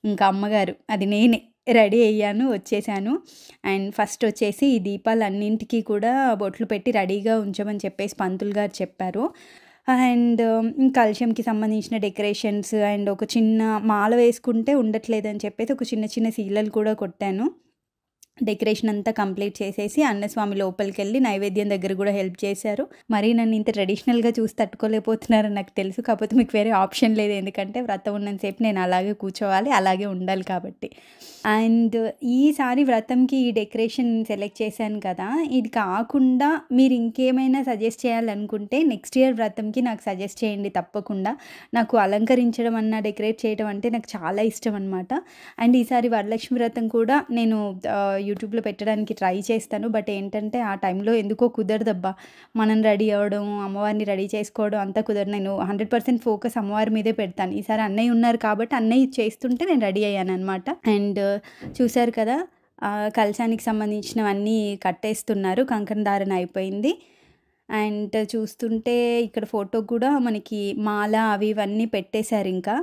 ఇంకా అమ్మగారు అది నేనే రెడీ అయ్యాను, వచ్చేసాను. అండ్ ఫస్ట్ వచ్చేసి ఈ దీపాలన్నింటికి కూడా బొట్లు పెట్టి రెడీగా ఉంచమని చెప్పేసి పంతులు గారు చెప్పారు. అండ్ కలశంకి సంబంధించిన డెకరేషన్స్ అండ్ ఒక చిన్న మాల వేసుకుంటే ఉండట్లేదని చెప్పేసి ఒక చిన్న చిన్న సీలలు కూడా కొట్టాను. డెకరేషన్ అంతా కంప్లీట్ చేసేసి అన్నస్వామి లోపలికెళ్ళి నైవేద్యం దగ్గర గూడా హెల్ప్ చేశారు. మరీ నన్ను ఇంత ట్రెడిషనల్‌గా చూసి తట్టుకోలేకపోతున్నారని నాకు తెలుసు. కాకపోతే మీకు వేరే ఆప్షన్ లేదు. ఎందుకంటే వ్రతం ఉన్నంత సేపు నేను అలాగే కూర్చోవాలి, అలాగే ఉండాలి కాబట్టి. అండ్ ఈసారి వ్రతంకి ఈ డెకరేషన్ సెలెక్ట్ చేశాను కదా! ఇది కాకుండా మీరు ఇంకేమైనా సజెస్ట్ చేయాలనుకుంటే నెక్స్ట్ ఇయర్ వ్రతంకి నాకు సజెస్ట్ చేయండి తప్పకుండా. నాకు అలంకరించడం అన్నా, డెకరేట్ చేయడం అంటే నాకు చాలా ఇష్టం అనమాట. అండ్ ఈసారి వరలక్ష్మి వ్రతం కూడా నేను యూట్యూబ్‌లో పెట్టడానికి ట్రై చేస్తాను. బట్ ఏంటంటే ఆ టైంలో ఎందుకో కుదరదబ్బా! మనం రెడీ అవ్వడం, అమ్మవారిని రెడీ చేసుకోవడం అంతా కుదరదు. నేను 100% ఫోకస్ అమ్మవారి మీదే పెడతాను. ఈసారి అన్నయ్య ఉన్నారు కాబట్టి అన్నయ్య చేస్తుంటే నేను రెడీ అయ్యాననమాట. అండ్ చూసారు కదా! కలశానికి సంబంధించినవన్నీ కట్టేస్తున్నారు. కంకణ ధారణ అయిపోయింది. అండ్ చూస్తుంటే ఇక్కడ ఫోటోకి కూడా మనకి మాల అవి ఇవన్నీ పెట్టేశారింకా.